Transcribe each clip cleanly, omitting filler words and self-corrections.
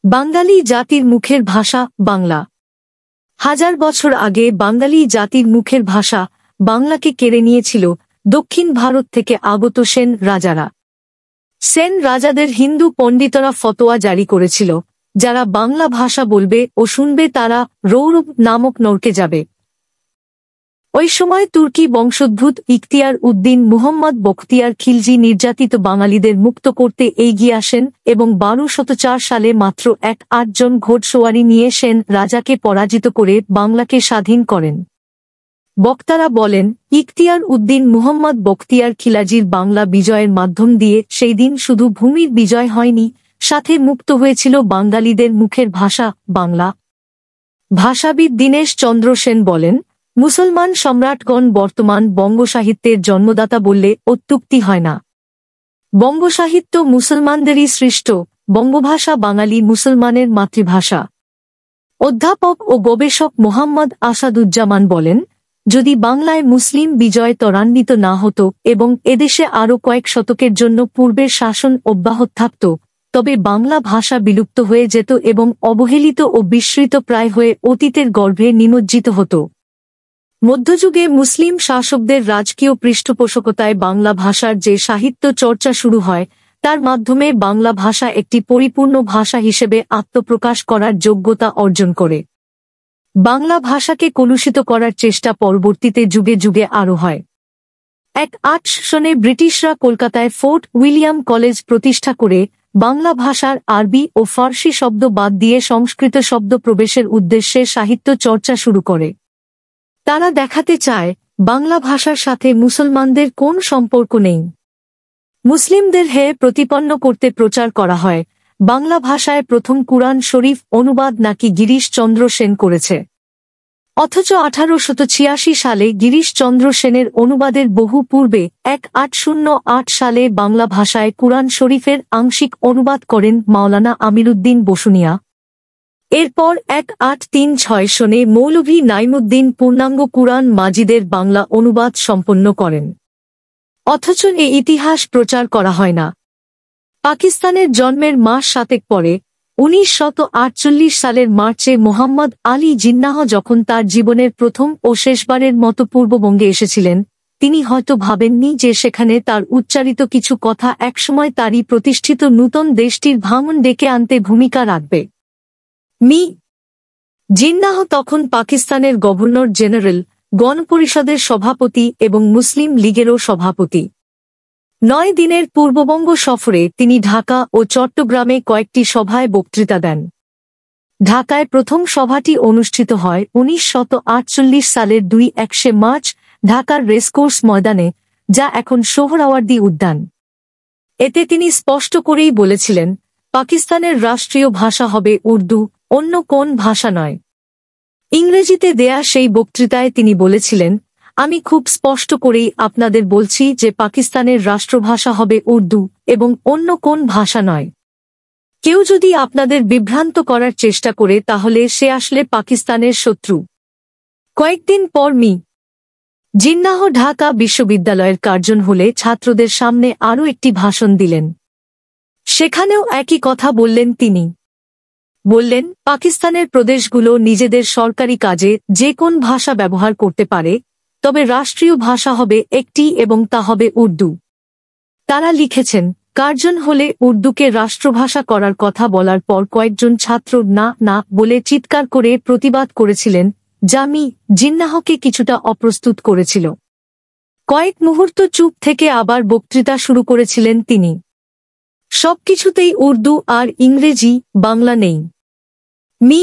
বাঙালি জাতির মুখের ভাষা বাংলা। হাজার বছর আগে বাঙালি জাতির মুখের ভাষা বাংলাকে কেড়ে নিয়েছিল দক্ষিণ ভারত থেকে আগত সেন রাজারা। সেন রাজাদের হিন্দু পণ্ডিতরা ফতোয়া জারি করেছিল, যারা বাংলা ভাষা বলবে ও শুনবে তারা রৌরব নামক নরকে যাবে। ওই সময় তুর্কি বংশোদ্ভূত ইখতিয়ার উদ্দিন মুহম্মদ বখতিয়ার খিলজি নির্যাতিত বাঙালিদের মুক্ত করতে এগিয়ে আসেন এবং 1204 সালে মাত্র 8 জন ঘোড়সওয়ারি নিয়ে সেন রাজাকে পরাজিত করে বাংলাকে স্বাধীন করেন। বক্তারা বলেন, ইখতিয়ার উদ্দিন মুহম্মদ বখতিয়ার খিলজির বাংলা বিজয়ের মাধ্যম দিয়ে সেই দিন শুধু ভূমির বিজয় হয়নি, সাথে মুক্ত হয়েছিল বাঙালিদের মুখের ভাষা বাংলা। ভাষাবিদ দীনেশ চন্দ্র সেন বলেন, মুসলমান সম্রাটগণ বর্তমান বঙ্গসাহিত্যের জন্মদাতা বললে অত্যুক্তি হয় না। বঙ্গসাহিত্য মুসলমানদেরই সৃষ্ট, বঙ্গভাষা বাঙালি মুসলমানের মাতৃভাষা। অধ্যাপক ও গবেষক মোহাম্মদ আসাদুজ্জামান বলেন, যদি বাংলায় মুসলিম বিজয় ত্বরান্বিত না হতো এবং এদেশে আরও কয়েক শতকের জন্য পূর্বের শাসন অব্যাহত থাকত, তবে বাংলা ভাষা বিলুপ্ত হয়ে যেত এবং অবহেলিত ও বিস্মৃত প্রায় হয়ে অতীতের গর্ভে নিমজ্জিত হতো। মধ্যযুগে মুসলিম শাসকদের রাজকীয় পৃষ্ঠপোষকতায় বাংলা ভাষার যে সাহিত্য চর্চা শুরু হয়, তার মাধ্যমে বাংলা ভাষা একটি পরিপূর্ণ ভাষা হিসেবে আত্মপ্রকাশ করার যোগ্যতা অর্জন করে। বাংলা ভাষাকে কলুষিত করার চেষ্টা পরবর্তীতে যুগে যুগে আরও হয়। 18 সনে ব্রিটিশরা কলকাতায় ফোর্ট উইলিয়াম কলেজ প্রতিষ্ঠা করে বাংলা ভাষার আরবি ও ফার্সি শব্দ বাদ দিয়ে সংস্কৃত শব্দ প্রবেশের উদ্দেশ্যে সাহিত্য চর্চা শুরু করে। তারা দেখাতে চায়, বাংলা ভাষার সাথে মুসলমানদের কোন সম্পর্ক নেই। মুসলিমদের হেয় প্রতিপন্ন করতে প্রচার করা হয়, বাংলা ভাষায় প্রথম কুরআন শরীফ অনুবাদ নাকি গিরিশ চন্দ্র সেন করেছে। অথচ 1886 সালে গিরিশ চন্দ্র সেনের অনুবাদের বহু পূর্বে 1808 সালে বাংলা ভাষায় কুরআন শরীফের আংশিক অনুবাদ করেন মাওলানা আমিরুদ্দিন বসুনিয়া। এরপর 1836 সনে মৌলভী নাইমুদ্দিন পূর্ণাঙ্গ কুরআন মাজিদের বাংলা অনুবাদ সম্পন্ন করেন। অথচ এই ইতিহাস প্রচার করা হয় না। পাকিস্তানের জন্মের মাস 7 পরে 1948 সালের মার্চে মোহাম্মদ আলী জিন্নাহ যখন তার জীবনের প্রথম ও শেষবারের মতো পূর্ববঙ্গে এসেছিলেন, তিনি হয়তো ভাবেননি যে সেখানে তার উচ্চারিত কিছু কথা একসময় তারই প্রতিষ্ঠিত নূতন দেশটির ভাঙন ডেকে আনতে ভূমিকা রাখবে। মি জিন্নাহ তখন পাকিস্তানের গভর্নর জেনারেল, গণপরিষদের সভাপতি এবং মুসলিম লীগেরও সভাপতি। 9 দিনের পূর্ববঙ্গ সফরে তিনি ঢাকা ও চট্টগ্রামে কয়েকটি সভায় বক্তৃতা দেন। ঢাকায় প্রথম সভাটি অনুষ্ঠিত হয় 1948 সালের 2 মার্চ ঢাকার রেসকোর্স ময়দানে, যা এখন সোহরাওয়ার্দী উদ্যান। এতে তিনি স্পষ্ট করেই বলেছিলেন, পাকিস্তানের রাষ্ট্রীয় ভাষা হবে উর্দু, অন্য কোন ভাষা নয়। ইংরেজিতে দেয়া সেই বক্তৃতায় তিনি বলেছিলেন, আমি খুব স্পষ্ট করেই আপনাদের বলছি যে পাকিস্তানের রাষ্ট্রভাষা হবে উর্দু এবং অন্য কোন ভাষা নয়। কেউ যদি আপনাদের বিভ্রান্ত করার চেষ্টা করে তাহলে সে আসলে পাকিস্তানের শত্রু। কয়েকদিন পর মি জিন্নাহ ঢাকা বিশ্ববিদ্যালয়ের কার্জন হলে ছাত্রদের সামনে আরও একটি ভাষণ দিলেন। সেখানেও একই কথা বললেন তিনি। বললেন, পাকিস্তানের প্রদেশগুলো নিজেদের সরকারি কাজে যে কোন ভাষা ব্যবহার করতে পারে, তবে রাষ্ট্রীয় ভাষা হবে একটি এবং তা হবে উর্দু। তারা লিখেছেন, কার্জন হলে উর্দুকে রাষ্ট্রভাষা করার কথা বলার পর কয়েকজন ছাত্র না না বলে চিৎকার করে প্রতিবাদ করেছিলেন, যা মি জিন্নাহকে কিছুটা অপ্রস্তুত করেছিল। কয়েক মুহূর্ত চুপ থেকে আবার বক্তৃতা শুরু করেছিলেন তিনি। সবকিছুতেই উর্দু আর ইংরেজি, বাংলা নেই। মি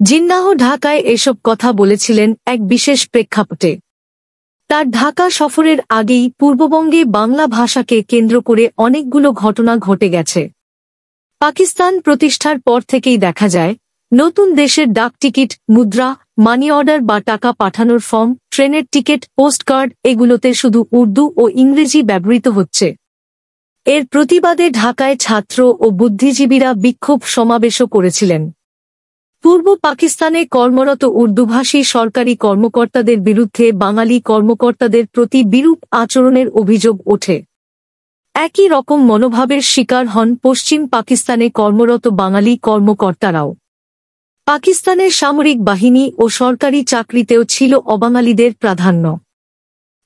জিন্নাহ ঢাকায় এসব কথা বলেছিলেন এক বিশেষ প্রেক্ষাপটে। তার ঢাকা সফরের আগেই পূর্ববঙ্গে বাংলা ভাষাকে কেন্দ্র করে অনেকগুলো ঘটনা ঘটে গেছে। পাকিস্তান প্রতিষ্ঠার পর থেকেই দেখা যায়, নতুন দেশের ডাক টিকিট, মুদ্রা, মানি অর্ডার বা টাকা পাঠানোর ফর্ম, ট্রেনের টিকিট, পোস্টকার্ড এগুলোতে শুধু উর্দু ও ইংরেজি ব্যবহৃত হচ্ছে। এর প্রতিবাদে ঢাকায় ছাত্র ও বুদ্ধিজীবীরা বিক্ষোভ সমাবেশও করেছিলেন। পূর্ব পাকিস্তানে কর্মরত উর্দুভাষী সরকারি কর্মকর্তাদের বিরুদ্ধে বাঙালি কর্মকর্তাদের প্রতি বিরূপ আচরণের অভিযোগ ওঠে। একই রকম মনোভাবের শিকার হন পশ্চিম পাকিস্তানে কর্মরত বাঙালি কর্মকর্তারাও। পাকিস্তানের সামরিক বাহিনী ও সরকারি চাকরিতেও ছিল অবাঙালিদের প্রাধান্য।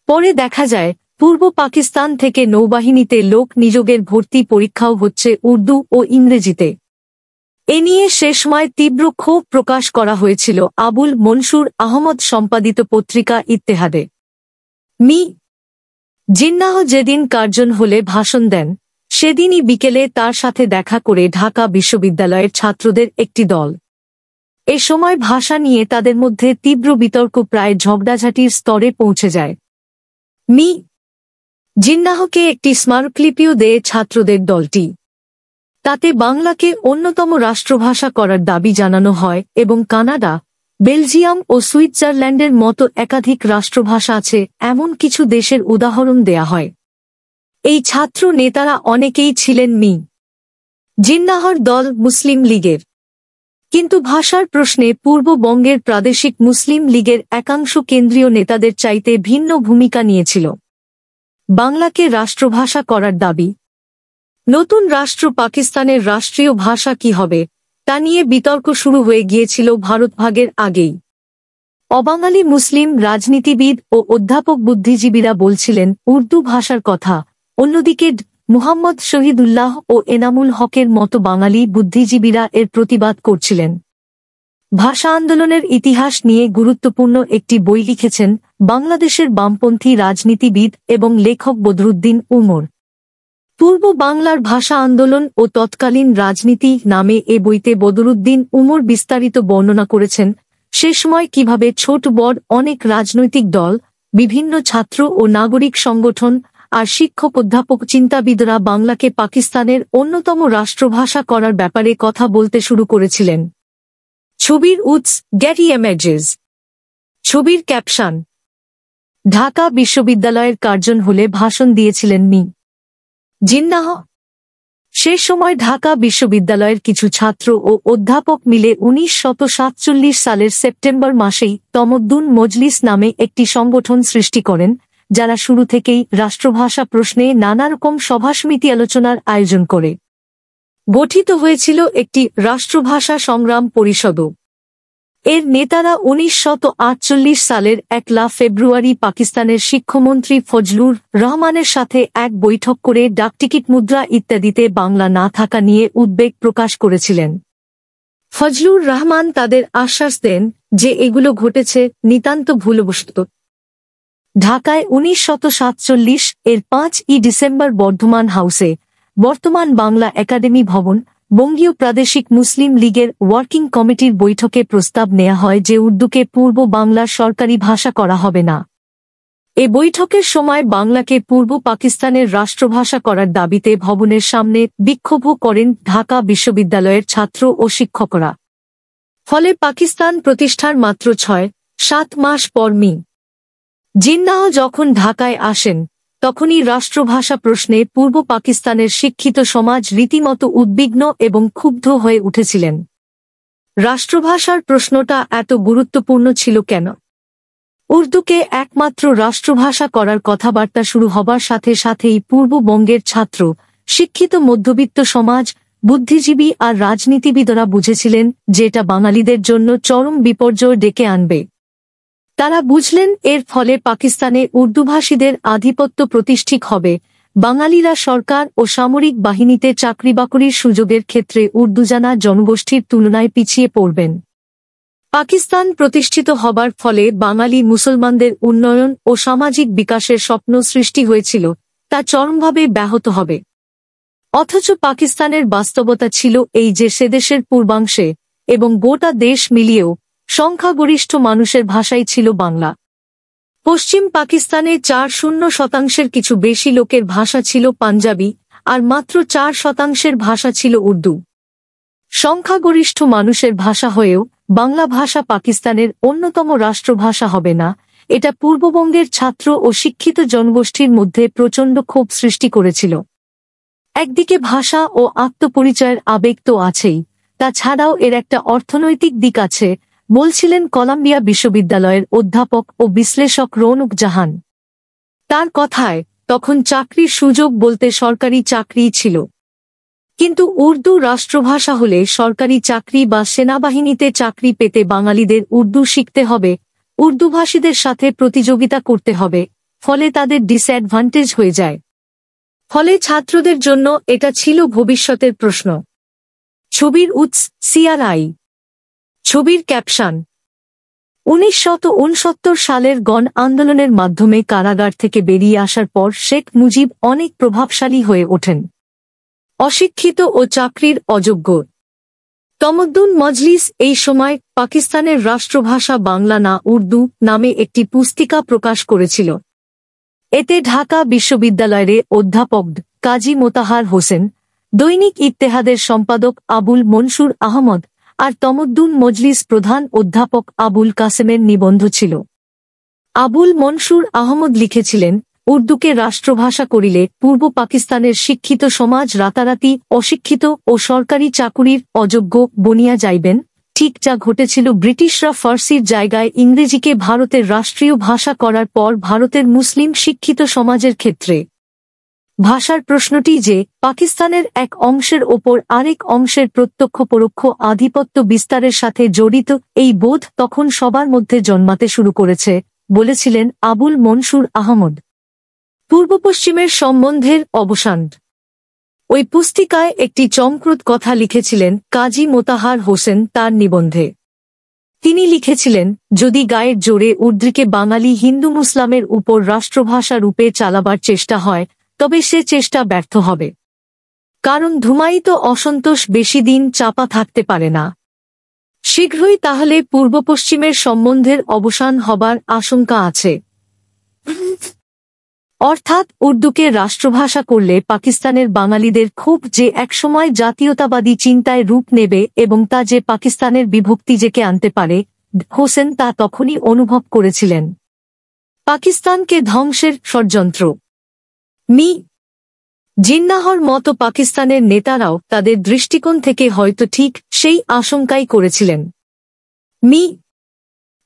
পরে দেখা যায় পূর্ব পাকিস্তান থেকে নৌবাহিনীতে লোক নিয়োগের ভর্তি পরীক্ষাও হচ্ছে উর্দু ও ইংরেজিতে। এ নিয়ে সে সময় তীব্র ক্ষোভ প্রকাশ করা হয়েছিল আবুল মনসুর আহমদ সম্পাদিত পত্রিকা ইত্তেহাদে। মি জিন্নাহ যেদিন কার্জন হলে ভাষণ দেন, সেদিনই বিকেলে তার সাথে দেখা করে ঢাকা বিশ্ববিদ্যালয়ের ছাত্রদের একটি দল। এ সময় ভাষা নিয়ে তাদের মধ্যে তীব্র বিতর্ক প্রায় ঝগড়াঝাটির স্তরে পৌঁছে যায়। মি জিন্নাহকে একটি স্মারকলিপিও দেয় ছাত্রদের দলটি। তাতে বাংলাকে অন্যতম রাষ্ট্রভাষা করার দাবি জানানো হয় এবং কানাডা, বেলজিয়াম ও সুইজারল্যান্ডের মতো একাধিক রাষ্ট্রভাষা আছে এমন কিছু দেশের উদাহরণ দেয়া হয়। এই ছাত্র নেতারা অনেকেই ছিলেন মি জিন্নাহর দল মুসলিম লীগের। কিন্তু ভাষার প্রশ্নে পূর্ববঙ্গের প্রাদেশিক মুসলিম লীগের একাংশ কেন্দ্রীয় নেতাদের চাইতে ভিন্ন ভূমিকা নিয়েছিল। বাংলাকে রাষ্ট্রভাষা করার দাবি। নতুন রাষ্ট্র পাকিস্তানের রাষ্ট্রীয় ভাষা কি হবে তা নিয়ে বিতর্ক শুরু হয়ে গিয়েছিল ভারতভাগের আগেই। অবাঙালি মুসলিম রাজনীতিবিদ ও অধ্যাপক বুদ্ধিজীবীরা বলছিলেন উর্দু ভাষার কথা, অন্যদিকে মুহাম্মদ শহীদুল্লাহ ও এনামুল হকের মতো বাঙালি বুদ্ধিজীবীরা এর প্রতিবাদ করছিলেন। ভাষা আন্দোলনের ইতিহাস নিয়ে গুরুত্বপূর্ণ একটি বই লিখেছেন বাংলাদেশের বামপন্থী রাজনীতিবিদ এবং লেখক বদরুদ্দিন উমর। পূর্ব বাংলার ভাষা আন্দোলন ও তৎকালীন রাজনীতি নামে এ বইতে বদরুদ্দিন উমর বিস্তারিত বর্ণনা করেছেন সে সময় কিভাবে ছোট বড় অনেক রাজনৈতিক দল, বিভিন্ন ছাত্র ও নাগরিক সংগঠন আর শিক্ষক অধ্যাপক চিন্তাবিদরা বাংলাকে পাকিস্তানের অন্যতম রাষ্ট্রভাষা করার ব্যাপারে কথা বলতে শুরু করেছিলেন। ছবির উৎস গেটি ইমেজেস। ছবির ক্যাপশন ঢাকা বিশ্ববিদ্যালয়ের কার্জন হলে ভাষণ দিয়েছিলেন মি জিন্নাহ। সে সময় ঢাকা বিশ্ববিদ্যালয়ের কিছু ছাত্র ও অধ্যাপক মিলে 1947 সালের সেপ্টেম্বর মাসেই তমদ্দুন মজলিস নামে একটি সংগঠন সৃষ্টি করেন, যারা শুরু থেকেই রাষ্ট্রভাষা প্রশ্নে নানারকম সভাসমিতি আলোচনার আয়োজন করে। গঠিত হয়েছিল একটি রাষ্ট্রভাষা সংগ্রাম পরিষদও। এর নেতারা 1948 সালের 1 ফেব্রুয়ারি পাকিস্তানের শিক্ষামন্ত্রী ফজলুর রহমানের সাথে এক বৈঠক করে ডাকটিকিট মুদ্রা ইত্যাদিতে বাংলা না থাকা নিয়ে উদ্বেগ প্রকাশ করেছিলেন। ফজলুর রহমান তাদের আশ্বাস দেন যে এগুলো ঘটেছে নিতান্ত ভুলবশত। ঢাকায় 1947 এর 5 ডিসেম্বর বর্ধমান হাউসে, বর্তমান বাংলা একাডেমি ভবন, বঙ্গীয় প্রাদেশিক মুসলিম লীগের ওয়ার্কিং কমিটির বৈঠকে প্রস্তাব নেওয়া হয় যে উর্দুকে পূর্ব বাংলার সরকারি ভাষা করা হবে না। এ বৈঠকের সময় বাংলাকে পূর্ব পাকিস্তানের রাষ্ট্রভাষা করার দাবিতে ভবনের সামনে বিক্ষোভও করেন ঢাকা বিশ্ববিদ্যালয়ের ছাত্র ও শিক্ষকরা। ফলে পাকিস্তান প্রতিষ্ঠার মাত্র 6-7 মাস পর মি জিন্নাহ যখন ঢাকায় আসেন, তখনই রাষ্ট্রভাষা প্রশ্নে পূর্ব পাকিস্তানের শিক্ষিত সমাজ রীতিমতো উদ্বিগ্ন এবং ক্ষুব্ধ হয়ে উঠেছিলেন। রাষ্ট্রভাষার প্রশ্নটা এত গুরুত্বপূর্ণ ছিল কেন? উর্দুকে একমাত্র রাষ্ট্রভাষা করার কথাবার্তা শুরু হবার সাথে সাথেই পূর্ববঙ্গের ছাত্র, শিক্ষিত মধ্যবিত্ত সমাজ, বুদ্ধিজীবী আর রাজনীতিবিদরা বুঝেছিলেন যে এটা বাঙালিদের জন্য চরম বিপর্যয় ডেকে আনবে। তারা বুঝলেন এর ফলে পাকিস্তানে উর্দুভাষীদের আধিপত্য প্রতিষ্ঠিত হবে, বাঙালিরা সরকার ও সামরিক বাহিনীতে চাকরি-বাকরির সুযোগের ক্ষেত্রে উর্দু জানা জনগোষ্ঠীর তুলনায় পিছিয়ে পড়বেন। পাকিস্তান প্রতিষ্ঠিত হবার ফলে বাঙালি মুসলমানদের উন্নয়ন ও সামাজিক বিকাশের স্বপ্ন সৃষ্টি হয়েছিল, তা চরমভাবে ব্যাহত হবে। অথচ পাকিস্তানের বাস্তবতা ছিল এই যে সেদেশের পূর্বাংশে এবং গোটা দেশ মিলিয়েও সংখ্যাগরিষ্ঠ মানুষের ভাষাই ছিল বাংলা। পশ্চিম পাকিস্তানে 4% কিছু বেশি লোকের ভাষা ছিল পাঞ্জাবি, আর মাত্র 4% ভাষা ছিল উর্দু। সংখ্যাগরিষ্ঠ মানুষের ভাষা হয়েও বাংলা ভাষা পাকিস্তানের অন্যতম রাষ্ট্রভাষা হবে না, এটা পূর্ববঙ্গের ছাত্র ও শিক্ষিত জনগোষ্ঠীর মধ্যে প্রচণ্ড ক্ষোভ সৃষ্টি করেছিল। একদিকে ভাষা ও আত্মপরিচয়ের আবেগ তো আছেই, তাছাড়াও এর একটা অর্থনৈতিক দিক আছে, বলছিলেন কলাম্বিয়া বিশ্ববিদ্যালয়ের অধ্যাপক ও বিশ্লেষক রৌনক জাহান। তার কথায়, তখন চাকরির সুযোগ বলতে সরকারি চাকরিই ছিল। কিন্তু উর্দু রাষ্ট্রভাষা হলে সরকারি চাকরি বা সেনাবাহিনীতে চাকরি পেতে বাঙালিদের উর্দু শিখতে হবে, উর্দুভাষীদের সাথে প্রতিযোগিতা করতে হবে, ফলে তাদের ডিসঅ্যাডভান্টেজ হয়ে যায়। ফলে ছাত্রদের জন্য এটা ছিল ভবিষ্যতের প্রশ্ন। ছবির উৎস সিআরআই। ছবির ক্যাপশন: 1969 সালের গণ আন্দোলনের মাধ্যমে কারাগার থেকে বেরিয়ে আসার পর শেখ মুজিব অনেক প্রভাবশালী হয়ে ওঠেন। অশিক্ষিত ও চাকরির অযোগ্য তমদ্দুন মজলিস এই সময় পাকিস্তানের রাষ্ট্রভাষা বাংলা না উর্দু নামে একটি পুস্তিকা প্রকাশ করেছিল। এতে ঢাকা বিশ্ববিদ্যালয়ের অধ্যাপক কাজী মোতাহার হোসেন, দৈনিক ইত্তেহাদের সম্পাদক আবুল মনসুর আহমদ আর তমদ্দুন মজলিস প্রধান অধ্যাপক আবুল কাসেমের নিবন্ধ ছিল। আবুল মনসুর আহমদ লিখেছিলেন, উর্দুকে রাষ্ট্রভাষা করিলে পূর্ব পাকিস্তানের শিক্ষিত সমাজ রাতারাতি অশিক্ষিত ও সরকারি চাকুরির অযোগ্য বনিয়া যাইবেন, ঠিক যা ঘটেছিল ব্রিটিশরা ফার্সির জায়গায় ইংরেজিকে ভারতের রাষ্ট্রীয় ভাষা করার পর ভারতের মুসলিম শিক্ষিত সমাজের ক্ষেত্রে। ভাষার প্রশ্নটি যে পাকিস্তানের এক অংশের ওপর আরেক অংশের প্রত্যক্ষ পরোক্ষ আধিপত্য বিস্তারের সাথে জড়িত, এই বোধ তখন সবার মধ্যে জন্মাতে শুরু করেছে, বলেছিলেন আবুল মনসুর আহমদ। পূর্ব পশ্চিমের সম্বন্ধের অবসান। ওই পুস্তিকায় একটি চমকপ্রদ কথা লিখেছিলেন কাজী মোতাহার হোসেন তার নিবন্ধে। তিনি লিখেছিলেন, যদি গায়ের জোরে উর্দুকে বাঙালি হিন্দু মুসলামের উপর রাষ্ট্রভাষা রূপে চালাবার চেষ্টা হয়, তবে সে চেষ্টা ব্যর্থ হবে। কারণ ধুমায়িত অসন্তোষ বেশি দিন চাপা থাকতে পারে না। শীঘ্রই তাহলে পূর্ব পশ্চিমের সম্বন্ধের অবসান হবার আশঙ্কা আছে। অর্থাৎ উর্দুকে রাষ্ট্রভাষা করলে পাকিস্তানের বাঙালিদের ক্ষোভ যে একসময় জাতীয়তাবাদী চিন্তায় রূপ নেবে এবং তা যে পাকিস্তানের বিভক্তি জেকে আনতে পারে, হোসেন তা তখনই অনুভব করেছিলেন। পাকিস্তানকে ধ্বংসের ষড়যন্ত্র। মি জিন্নাহর মতো পাকিস্তানের নেতারাও তাদের দৃষ্টিকোণ থেকে হয়তো ঠিক সেই আশঙ্কাই করেছিলেন। মি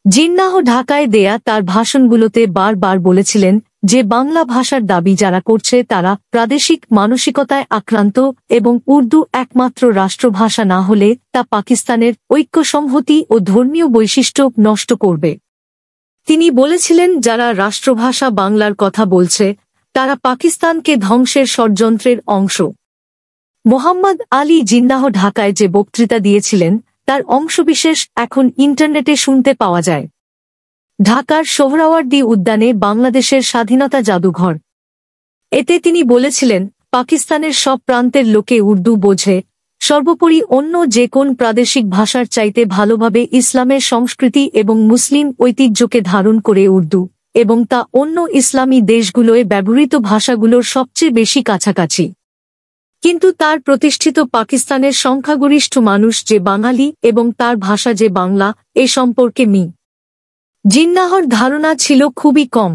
জিন্নাহ ঢাকায় দেয়া তার ভাষণগুলোতে বারবার বলেছিলেন যে বাংলা ভাষার দাবি যারা করছে তারা প্রাদেশিক মানসিকতায় আক্রান্ত এবং উর্দু একমাত্র রাষ্ট্রভাষা না হলে তা পাকিস্তানের ঐক্য সংহতি ও ধর্মীয় বৈশিষ্ট্য নষ্ট করবে। তিনি বলেছিলেন যারা রাষ্ট্রভাষা বাংলার কথা বলছে তারা পাকিস্তানকে ধ্বংসের ষড়যন্ত্রের অংশ। মোহাম্মদ আলী জিন্নাহ ঢাকায় যে বক্তৃতা দিয়েছিলেন তার অংশবিশেষ এখন ইন্টারনেটে শুনতে পাওয়া যায়। ঢাকার সোহরাওয়ার্দী উদ্যানে বাংলাদেশের স্বাধীনতা জাদুঘর। এতে তিনি বলেছিলেন, পাকিস্তানের সব প্রান্তের লোকে উর্দু বোঝে, সর্বোপরি অন্য যে কোন প্রাদেশিক ভাষার চাইতে ভালোভাবে ইসলামের সংস্কৃতি এবং মুসলিম ঐতিহ্যকে ধারণ করে উর্দু, এবং তা অন্য ইসলামী দেশগুলোয় ব্যবহৃত ভাষাগুলোর সবচেয়ে বেশি কাছাকাছি। কিন্তু তার প্রতিষ্ঠিত পাকিস্তানের সংখ্যাগরিষ্ঠ মানুষ যে বাঙালি এবং তার ভাষা যে বাংলা, এ সম্পর্কে মি জিন্নাহর ধারণা ছিল খুবই কম।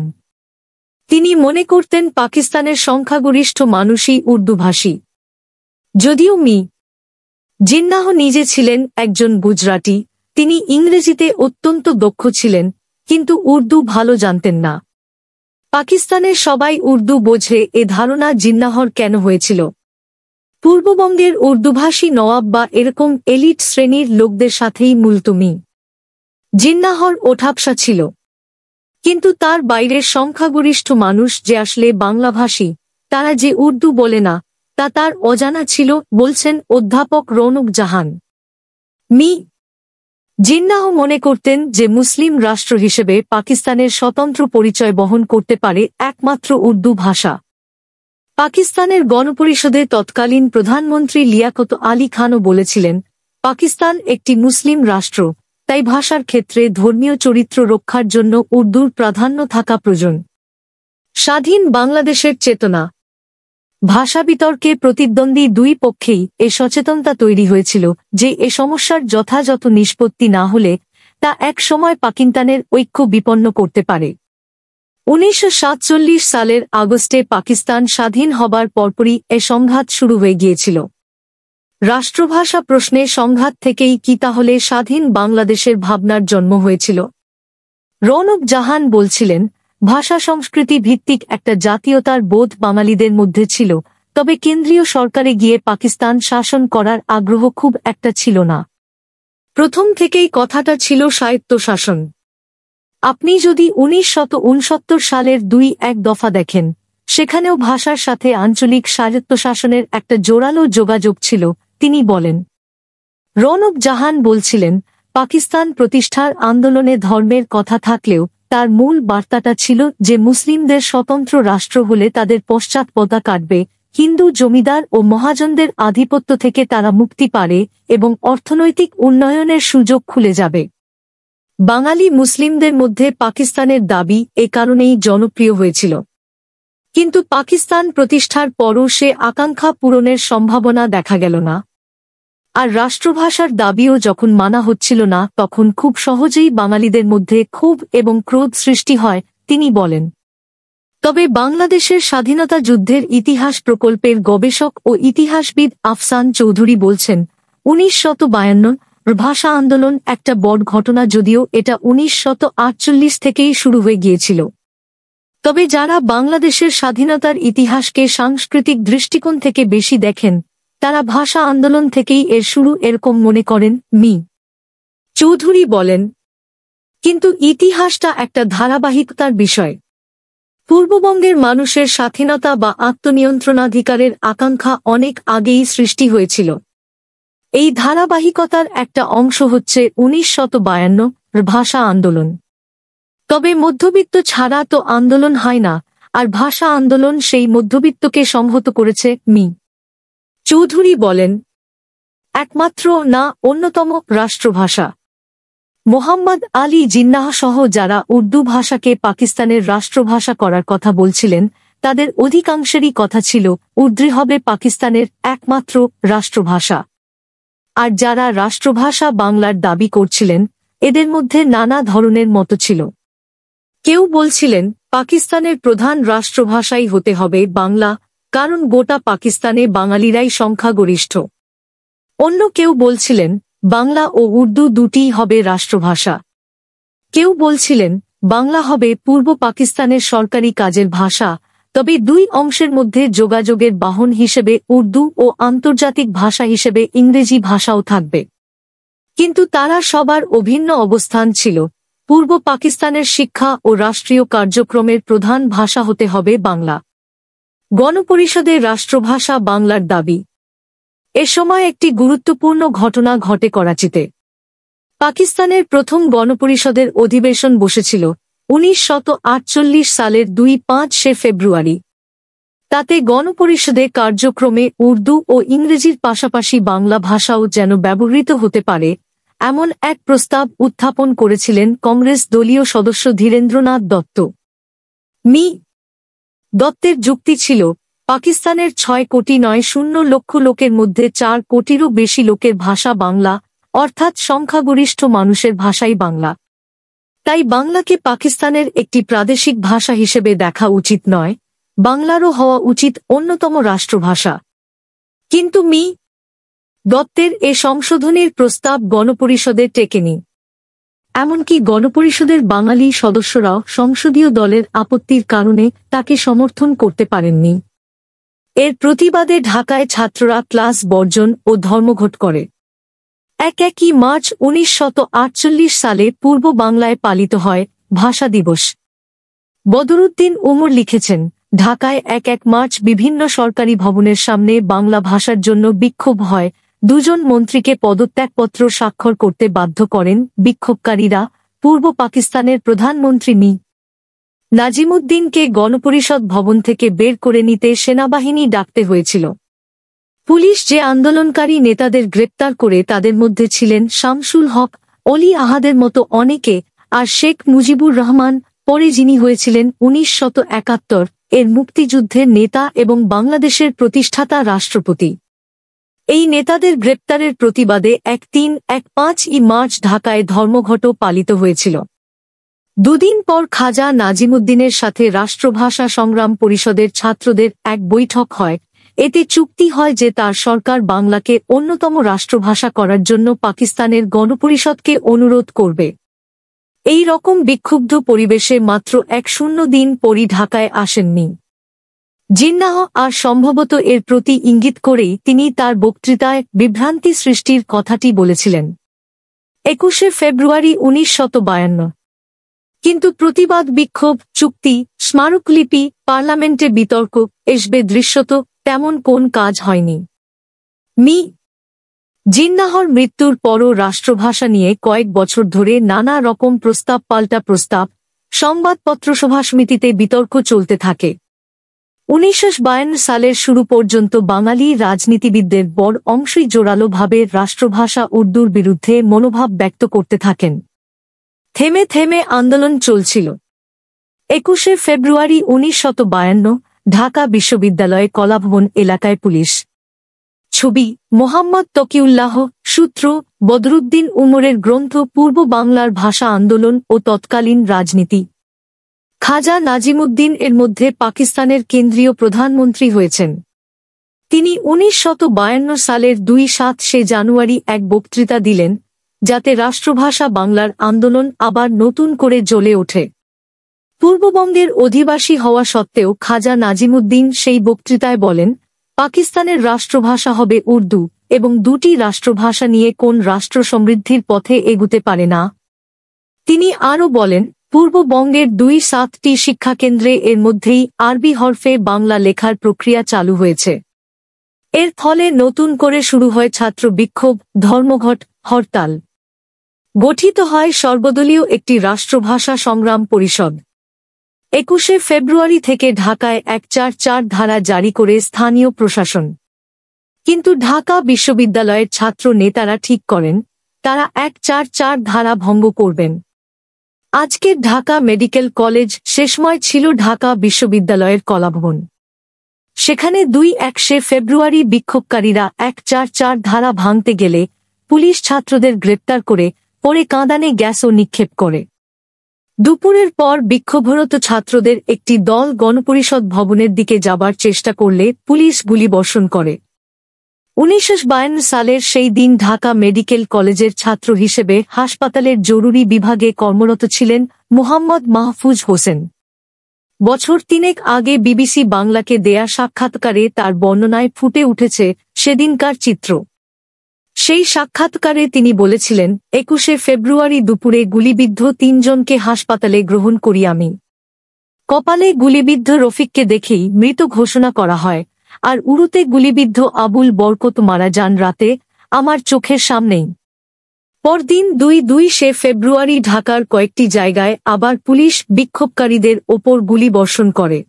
তিনি মনে করতেন পাকিস্তানের সংখ্যাগরিষ্ঠ মানুষই উর্দুভাষী। যদিও মি জিন্নাহ নিজে ছিলেন একজন গুজরাটি, তিনি ইংরেজিতে অত্যন্ত দক্ষ ছিলেন, কিন্তু উর্দু ভালো জানতেন না। পাকিস্তানের সবাই উর্দু বোঝে এ ধারণা জিন্নাহর কেন হয়েছিল? পূর্ববঙ্গের উর্দুভাষী নওয়াব বা এরকম এলিট শ্রেণীর লোকদের সাথেই মূলত মি জিন্নাহর ওঠাবসা ছিল। কিন্তু তার বাইরের সংখ্যাগরিষ্ঠ মানুষ যে আসলে বাংলাভাষী, তারা যে উর্দু বলে না, তা তার অজানা ছিল, বলছেন অধ্যাপক রৌনক জাহান। মি জিন্নাহ মনে করতেন যে মুসলিম রাষ্ট্র হিসেবে পাকিস্তানের স্বতন্ত্র পরিচয় বহন করতে পারে একমাত্র উর্দু ভাষা। পাকিস্তানের গণপরিষদে তৎকালীন প্রধানমন্ত্রী লিয়াকত আলী খানও বলেছিলেন, পাকিস্তান একটি মুসলিম রাষ্ট্র, তাই ভাষার ক্ষেত্রে ধর্মীয় চরিত্র রক্ষার জন্য উর্দুর প্রাধান্য থাকা প্রয়োজন। স্বাধীন বাংলাদেশের চেতনা। ভাষা বিতর্কে প্রতিদ্বন্দ্বী দুই পক্ষেই এ সচেতনতা তৈরি হয়েছিল যে এ সমস্যার যথাযথ নিষ্পত্তি না হলে তা এক সময় পাকিস্তানের ঐক্য বিপন্ন করতে পারে। 1947 সালের আগস্টে পাকিস্তান স্বাধীন হবার পরপরই এ সংঘাত শুরু হয়ে গিয়েছিল। রাষ্ট্রভাষা প্রশ্নে সংঘাত থেকেই কি তাহলে স্বাধীন বাংলাদেশের ভাবনার জন্ম হয়েছিল? রৌনক জাহান বলছিলেন, ভাষা সংস্কৃতি ভিত্তিক একটা জাতীয়তার বোধ বাঙালিদের মধ্যে ছিল, তবে কেন্দ্রীয় সরকারে গিয়ে পাকিস্তান শাসন করার আগ্রহ খুব একটা ছিল না। প্রথম থেকেই কথাটা ছিল স্বায়ত্তশাসন। আপনি যদি 1969 সালের 2-1 দফা দেখেন, সেখানেও ভাষার সাথে আঞ্চলিক স্বায়ত্তশাসনের একটা জোরালো যোগাযোগ ছিল। তিনি বলেন, রৌনক জাহান বলছিলেন, পাকিস্তান প্রতিষ্ঠার আন্দোলনে ধর্মের কথা থাকলেও তার মূল বার্তাটা ছিল যে মুসলিমদের স্বতন্ত্র রাষ্ট্র হলে তাদের পশ্চাৎপদা কাটবে, হিন্দু জমিদার ও মহাজনদের আধিপত্য থেকে তারা মুক্তি পাবে এবং অর্থনৈতিক উন্নয়নের সুযোগ খুলে যাবে। বাঙালি মুসলিমদের মধ্যে পাকিস্তানের দাবি এ কারণেই জনপ্রিয় হয়েছিল। কিন্তু পাকিস্তান প্রতিষ্ঠার পরও সে আকাঙ্ক্ষা পূরণের সম্ভাবনা দেখা গেল না। আর রাষ্ট্রভাষার দাবিও যখন মানা হচ্ছিল না, তখন খুব সহজেই বাঙালিদের মধ্যে ক্ষোভ এবং ক্রোধ সৃষ্টি হয়। তিনি বলেন, তবে বাংলাদেশের স্বাধীনতা যুদ্ধের ইতিহাস প্রকল্পের গবেষক ও ইতিহাসবিদ আফসান চৌধুরী বলছেন, 1952 ভাষা আন্দোলন একটা বড় ঘটনা, যদিও এটা 1948 থেকেই শুরু হয়ে গিয়েছিল। তবে যারা বাংলাদেশের স্বাধীনতার ইতিহাসকে সাংস্কৃতিক দৃষ্টিকোণ থেকে বেশি দেখেন, তারা ভাষা আন্দোলন থেকেই এর শুরু এরকম মনে করেন। মি চৌধুরী বলেন, কিন্তু ইতিহাসটা একটা ধারাবাহিকতার বিষয়। পূর্ববঙ্গের মানুষের স্বাধীনতা বা আত্মনিয়ন্ত্রণাধিকারের আকাঙ্ক্ষা অনেক আগেই সৃষ্টি হয়েছিল। এই ধারাবাহিকতার একটা অংশ হচ্ছে 1952 ভাষা আন্দোলন। তবে মধ্যবিত্ত ছাড়া তো আন্দোলন হয় না, আর ভাষা আন্দোলন সেই মধ্যবিত্তকে সংহত করেছে। মি চৌধুরী বলেন, একমাত্র না অন্যতম রাষ্ট্রভাষা। মোহাম্মদ আলী জিন্নাহ সহ যারা উর্দু ভাষাকে পাকিস্তানের রাষ্ট্রভাষা করার কথা বলছিলেন, তাদের অধিকাংশেরই কথা ছিল উর্দু হবে পাকিস্তানের একমাত্র রাষ্ট্রভাষা। আর যারা রাষ্ট্রভাষা বাংলার দাবি করছিলেন, এদের মধ্যে নানা ধরনের মত ছিল। কেউ বলছিলেন পাকিস্তানের প্রধান রাষ্ট্রভাষাই হতে হবে বাংলা, কারণ গোটা পাকিস্তানে বাঙালিরাই সংখ্যাগরিষ্ঠ। অন্য কেউ বলছিলেন বাংলা ও উর্দু দুটিই হবে রাষ্ট্রভাষা। কেউ বলছিলেন বাংলা হবে পূর্ব পাকিস্তানের সরকারি কাজের ভাষা, তবে দুই অংশের মধ্যে যোগাযোগের বাহন হিসেবে উর্দু ও আন্তর্জাতিক ভাষা হিসেবে ইংরেজি ভাষাও থাকবে। কিন্তু তারা সবার অভিন্ন অবস্থান ছিল, পূর্ব পাকিস্তানের শিক্ষা ও রাষ্ট্রীয় কার্যক্রমের প্রধান ভাষা হতে হবে বাংলা। গণপরিষদের রাষ্ট্রভাষা বাংলার দাবি। এ সময় একটি গুরুত্বপূর্ণ ঘটনা ঘটে করাচিতে। পাকিস্তানের প্রথম গণপরিষদের অধিবেশন বসেছিল 1948 সালের 2-5 ফেব্রুয়ারি। তাতে গণপরিষদে কার্যক্রমে উর্দু ও ইংরেজির পাশাপাশি বাংলা ভাষাও যেন ব্যবহৃত হতে পারে, এমন এক প্রস্তাব উত্থাপন করেছিলেন কংগ্রেস দলীয় সদস্য ধীরেন্দ্রনাথ দত্ত। মি দত্তের যুক্তি ছিল, পাকিস্তানের 6,9,000,000 লোকের মধ্যে 4 কোটিরও বেশি লোকের ভাষা বাংলা, অর্থাৎ সংখ্যাগরিষ্ঠ মানুষের ভাষাই বাংলা। তাই বাংলাকে পাকিস্তানের একটি প্রাদেশিক ভাষা হিসেবে দেখা উচিত নয়, বাংলারও হওয়া উচিত অন্যতম রাষ্ট্রভাষা। কিন্তু মি দত্তের এ সংশোধনের প্রস্তাব গণপরিষদে টেকেনি। এমনকি গণপরিষদের বাঙালি সদস্যরাও সংসদীয় দলের আপত্তির কারণে তাকে সমর্থন করতে পারেননি। এর প্রতিবাদে ঢাকায় ছাত্ররা ক্লাস বর্জন ও ধর্মঘট করে। 1 মার্চ 1948 সালে পূর্ব বাংলায় পালিত হয় ভাষা দিবস। বদরুদ্দিন উমর লিখেছেন, ঢাকায় 1 মার্চ বিভিন্ন সরকারি ভবনের সামনে বাংলা ভাষার জন্য বিক্ষোভ হয়। 2 জন মন্ত্রীকে পদত্যাগপত্র স্বাক্ষর করতে বাধ্য করেন বিক্ষোভকারীরা। পূর্ব পাকিস্তানের প্রধানমন্ত্রী মি নাজিমুদ্দিনকে গণপরিষদ ভবন থেকে বের করে নিতে সেনাবাহিনী ডাকতে হয়েছিল। পুলিশ যে আন্দোলনকারী নেতাদের গ্রেপ্তার করে, তাদের মধ্যে ছিলেন শামসুল হক, অলি আহাদের মতো অনেকে, আর শেখ মুজিবুর রহমান, পরে যিনি হয়েছিলেন 1971 এর মুক্তিযুদ্ধের নেতা এবং বাংলাদেশের প্রতিষ্ঠাতা রাষ্ট্রপতি। এই নেতাদের গ্রেপ্তারের প্রতিবাদে 1-3-1-5 মার্চ ঢাকায় ধর্মঘটও পালিত হয়েছিল। 2 দিন পর খাজা নাজিমুদ্দিনের সাথে রাষ্ট্রভাষা সংগ্রাম পরিষদের ছাত্রদের এক বৈঠক হয়। এতে চুক্তি হয় যে তার সরকার বাংলাকে অন্যতম রাষ্ট্রভাষা করার জন্য পাকিস্তানের গণপরিষদকে অনুরোধ করবে। এই রকম বিক্ষুব্ধ পরিবেশে মাত্র ১০ দিন পরই ঢাকায় আসেননি জিন্নাহ, আর সম্ভবত এর প্রতি ইঙ্গিত করেই তিনি তার বক্তৃতায় বিভ্রান্তি সৃষ্টির কথাটি বলেছিলেন। ২১শে ফেব্রুয়ারি ১৯৫২। কিন্তু প্রতিবাদ, বিক্ষোভ, চুক্তি, স্মারকলিপি, পার্লামেন্টে বিতর্ক এসবে দৃশ্যত তেমন কোন কাজ হয়নি। মি জিন্নাহর মৃত্যুর পরও রাষ্ট্রভাষা নিয়ে কয়েক বছর ধরে নানা রকম প্রস্তাব পাল্টা প্রস্তাব, সংবাদপত্র, সভাসমিতিতে বিতর্ক চলতে থাকে। ১৯৫২ সালের শুরু পর্যন্ত বাঙালি রাজনীতিবিদদের বড় অংশই জোরালোভাবে রাষ্ট্রভাষা উর্দুর বিরুদ্ধে মনোভাব ব্যক্ত করতে থাকেন। থেমে থেমে আন্দোলন চলছিল। ২১শে ফেব্রুয়ারি ১৯৫২ ঢাকা বিশ্ববিদ্যালয়ে কলাভবন এলাকায় পুলিশ। ছবি মোহাম্মদ তকিউল্লাহ, সূত্র বদরুদ্দিন উমরের গ্রন্থ পূর্ব বাংলার ভাষা আন্দোলন ও তৎকালীন রাজনীতি। খাজা নাজিমুদ্দিন এর মধ্যে পাকিস্তানের কেন্দ্রীয় প্রধানমন্ত্রী হয়েছেন। তিনি ১৯৫২ সালের ২-৭ জানুয়ারি এক বক্তৃতা দিলেন, যাতে রাষ্ট্রভাষা বাংলার আন্দোলন আবার নতুন করে জ্বলে ওঠে। পূর্ববঙ্গের অধিবাসী হওয়া সত্ত্বেও খাজা নাজিমুদ্দিন সেই বক্তৃতায় বলেন, পাকিস্তানের রাষ্ট্রভাষা হবে উর্দু এবং দুটি রাষ্ট্রভাষা নিয়ে কোন রাষ্ট্র সমৃদ্ধির পথে এগুতে পারে না। তিনি আরও বলেন, পূর্ববঙ্গের ২-৭টি শিক্ষাকেন্দ্রে এর মধ্যেই আরবি হরফে বাংলা লেখার প্রক্রিয়া চালু হয়েছে। এর ফলে নতুন করে শুরু হয় ছাত্র বিক্ষোভ, ধর্মঘট, হরতাল। গঠিত হয় সর্বদলীয় একটি রাষ্ট্রভাষা সংগ্রাম পরিষদ। ২১শে ফেব্রুয়ারি থেকে ঢাকায় ১৪৪ ধারা জারি করে স্থানীয় প্রশাসন। কিন্তু ঢাকা বিশ্ববিদ্যালয়ের ছাত্র নেতারা ঠিক করেন, তারা ১৪৪ ধারা ভঙ্গ করবেন। আজকের ঢাকা মেডিকেল কলেজ শেষময় ছিল ঢাকা বিশ্ববিদ্যালয়ের কলাভবন। সেখানে ২-১শে ফেব্রুয়ারি বিক্ষোভকারীরা ১৪৪ ধারা ভাঙতে গেলে পুলিশ ছাত্রদের গ্রেপ্তার করে পরে কাঁদানে গ্যাসও নিক্ষেপ করে। দুপুরের পর বিক্ষোভরত ছাত্রদের একটি দল গণপরিষদ ভবনের দিকে যাবার চেষ্টা করলে পুলিশ গুলিবর্ষণ করে। ১৯৫২ সালের সেই দিন ঢাকা মেডিকেল কলেজের ছাত্র হিসেবে হাসপাতালের জরুরি বিভাগে কর্মরত ছিলেন মোহাম্মদ মাহফুজ হোসেন। বছর তিনেক আগে বিবিসি বাংলাকে দেয়া সাক্ষাৎকারে তার বর্ণনায় ফুটে উঠেছে সেদিনকার চিত্র। সেই সাক্ষাৎকারে তিনি বলেছিলেন, ২১শে ফেব্রুয়ারি দুপুরে গুলিবিদ্ধ ৩ জনকে হাসপাতালে গ্রহণ করি আমি। কপালে গুলিবিদ্ধ রফিককে দেখেই মৃত ঘোষণা করা হয়, আর উরুতে গুলিবিদ্ধ আবুল বরকত মারা যান রাতে আমার চোখের সামনেই। পরদিন ২-২শে ফেব্রুয়ারি ঢাকার কয়েকটি জায়গায় আবার পুলিশ বিক্ষোভকারীদের ওপর গুলি বর্ষণ করে।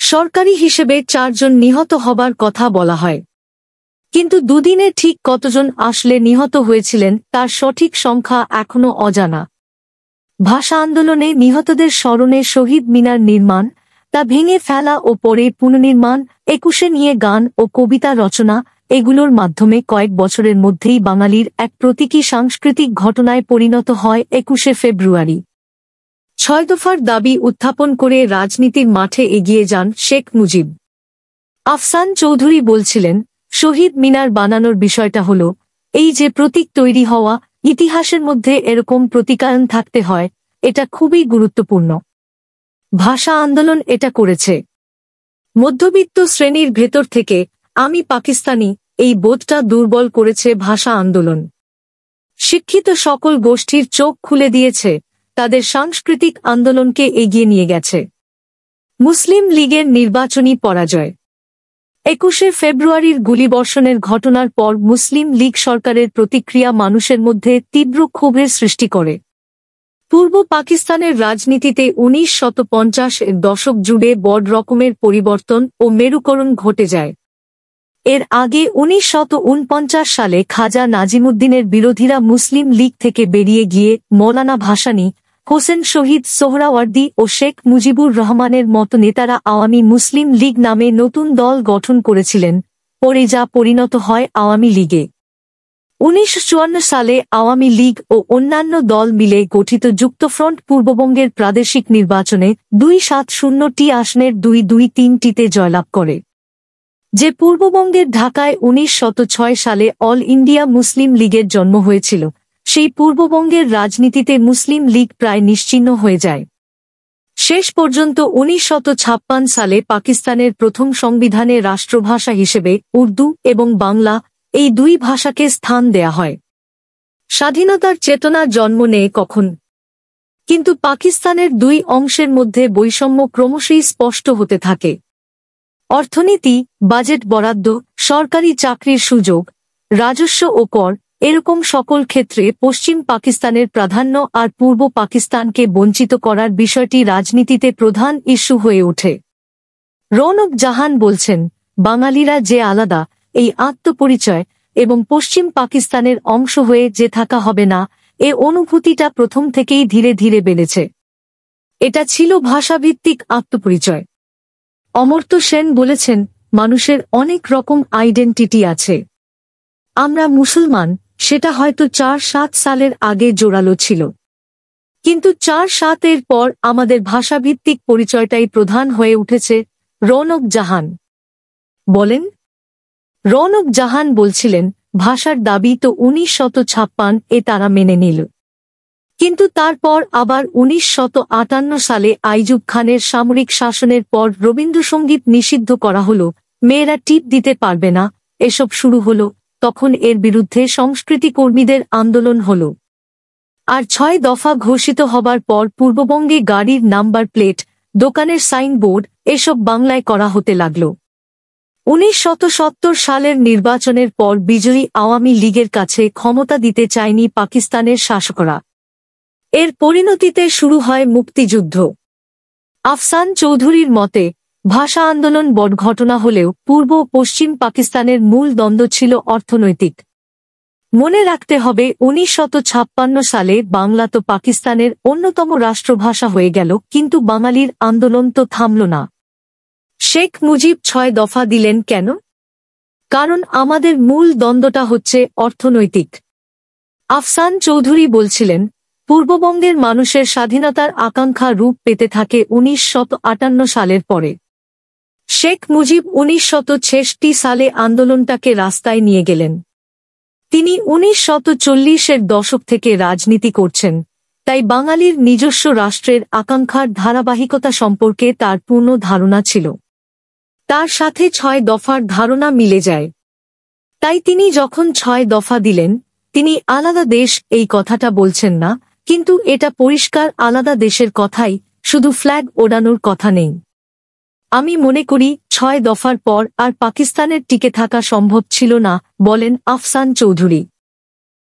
সরকারি হিসেবে ৪ জন নিহত হবার কথা বলা হয়, কিন্তু দুদিনে ঠিক কতজন আসলে নিহত হয়েছিলেন তার সঠিক সংখ্যা এখনও অজানা। ভাষা আন্দোলনে নিহতদের স্মরণে শহীদ মিনার নির্মাণ, তা ভেঙে ফেলা ও পরে পুনর্নির্মাণ, ২১শে নিয়ে গান ও কবিতা রচনা, এগুলোর মাধ্যমে কয়েক বছরের মধ্যেই বাঙালির এক প্রতীকী সাংস্কৃতিক ঘটনায় পরিণত হয় ২১শে ফেব্রুয়ারি। ৬ দফার দাবি উত্থাপন করে রাজনীতির মাঠে এগিয়ে যান শেখ মুজিব। আফসান চৌধুরী বলছিলেন, শহীদ মিনার বানানোর বিষয়টা হল এই যে প্রতীক তৈরি হওয়া, ইতিহাসের মধ্যে এরকম প্রতীকায়ন থাকতে হয়, এটা খুবই গুরুত্বপূর্ণ। ভাষা আন্দোলন এটা করেছে। মধ্যবিত্ত শ্রেণীর ভেতর থেকে আমি পাকিস্তানি এই বোধটা দুর্বল করেছে ভাষা আন্দোলন। শিক্ষিত সকল গোষ্ঠীর চোখ খুলে দিয়েছে, তাদের সাংস্কৃতিক আন্দোলনকে এগিয়ে নিয়ে গেছে। মুসলিম লীগের নির্বাচনী পরাজয়। ২১শে ফেব্রুয়ারির গুলিবর্ষণের ঘটনার পর মুসলিম লীগ সরকারের প্রতিক্রিয়া মানুষের মধ্যে তীব্র ক্ষোভের সৃষ্টি করে। পূর্ব পাকিস্তানের রাজনীতিতে ১৯৫০-এর দশক জুড়ে বড় রকমের পরিবর্তন ও মেরুকরণ ঘটে যায়। এর আগে ১৯৪৯ সালে খাজা নাজিমুদ্দিনের বিরোধীরা মুসলিম লীগ থেকে বেরিয়ে গিয়ে মৌলানা ভাসানী, হোসেন শহীদ সোহরাওয়ার্দী ও শেখ মুজিবুর রহমানের মতো নেতারা আওয়ামী মুসলিম লীগ নামে নতুন দল গঠন করেছিলেন, পরে যা পরিণত হয় আওয়ামী লীগে। ১৯৫৪ সালে আওয়ামী লীগ ও অন্যান্য দল মিলে গঠিত যুক্তফ্রন্ট পূর্ববঙ্গের প্রাদেশিক নির্বাচনে ২৭০টি আসনের ২-২-৩টিতে জয়লাভ করে। যে পূর্ববঙ্গের ঢাকায় ১৯০৬ সালে অল ইন্ডিয়া মুসলিম লীগের জন্ম হয়েছিল, সেই পূর্ববঙ্গের রাজনীতিতে মুসলিম লীগ প্রায় নিশ্চিহ্ন হয়ে যায়। শেষ পর্যন্ত 1956 সালে পাকিস্তানের প্রথম সংবিধানে রাষ্ট্রভাষা হিসেবে উর্দু এবং বাংলা এই দুই ভাষাকে স্থান দেয়া হয়। স্বাধীনতার চেতনার জন্ম নেয় কখন? কিন্তু পাকিস্তানের দুই অংশের মধ্যে বৈষম্য ক্রমশই স্পষ্ট হতে থাকে। অর্থনীতি, বাজেট বরাদ্দ, সরকারি চাকরির সুযোগ, রাজস্ব ও কর এরকম সকল ক্ষেত্রে পশ্চিম পাকিস্তানের প্রাধান্য আর পূর্ব পাকিস্তানকে বঞ্চিত করার বিষয়টি রাজনীতিতে প্রধান ইস্যু হয়ে ওঠে। রৌনক জাহান বলছেন, বাঙালিরা যে আলাদা, এই আত্মপরিচয় এবং পশ্চিম পাকিস্তানের অংশ হয়ে যে থাকা হবে না, এ অনুভূতিটা প্রথম থেকেই ধীরে ধীরে বেড়েছে। এটা ছিল ভাষাভিত্তিক আত্মপরিচয়। অমর্ত্য সেন বলেছেন, মানুষের অনেক রকম আইডেন্টিটি আছে। আমরা মুসলমান, সেটা হয়তো 4-7 সালের আগে জোরালো ছিল, কিন্তু 4-7 পর আমাদের ভাষাভিত্তিক পরিচয়টাই প্রধান হয়ে উঠেছে। রৌনক জাহান বলেন। রৌনক জাহান বলছিলেন, ভাষার দাবি তো 1956 তারা মেনে নিল, কিন্তু তারপর আবার 1958 সালে আইয়ুব খানের সামরিক শাসনের পর রবীন্দ্রসঙ্গীত নিষিদ্ধ করা হল, মেয়েরা টিপ দিতে পারবে না, এসব শুরু হল। তখন এর বিরুদ্ধে সংস্কৃতি কর্মীদের আন্দোলন হল। আর 6 দফা ঘোষিত হবার পর পূর্ববঙ্গে গাড়ির নাম্বার প্লেট, দোকানের সাইনবোর্ড এসব বাংলায় করা হতে লাগল। 1970 সালের নির্বাচনের পর বিজয়ী আওয়ামী লীগের কাছে ক্ষমতা দিতে চায়নি পাকিস্তানের শাসকরা। এর পরিণতিতে শুরু হয় মুক্তিযুদ্ধ। আফসান চৌধুরীর মতে, ভাষা আন্দোলন বড় ঘটনা হলেও পূর্ব ও পশ্চিম পাকিস্তানের মূল দ্বন্দ্ব ছিল অর্থনৈতিক। মনে রাখতে হবে, 1956 সালে বাংলা তো পাকিস্তানের অন্যতম রাষ্ট্রভাষা হয়ে গেল, কিন্তু বাঙালির আন্দোলন তো থামল না। শেখ মুজিব 6 দফা দিলেন কেন? কারণ আমাদের মূল দ্বন্দ্বটা হচ্ছে অর্থনৈতিক। আফসান চৌধুরী বলছিলেন, পূর্ববঙ্গের মানুষের স্বাধীনতার আকাঙ্ক্ষা রূপ পেতে থাকে 1958 সালের পরে। শেখ মুজিব 1966 সালে আন্দোলনটাকে রাস্তায় নিয়ে গেলেন। তিনি 1940-এর দশক থেকে রাজনীতি করছেন, তাই বাঙালির নিজস্ব রাষ্ট্রের আকাঙ্ক্ষার ধারাবাহিকতা সম্পর্কে তার পূর্ণ ধারণা ছিল। তার সাথে 6 দফার ধারণা মিলে যায়। তাই তিনি যখন 6 দফা দিলেন, তিনি আলাদা দেশ এই কথাটা বলছেন না, কিন্তু এটা পরিষ্কার আলাদা দেশের কথাই, শুধু ফ্ল্যাগ ওড়ানোর কথা নেই। আমি মনে করি 6 দফার পর আর পাকিস্তানের টিকে থাকা সম্ভব ছিল না, বলেন আফসান চৌধুরী।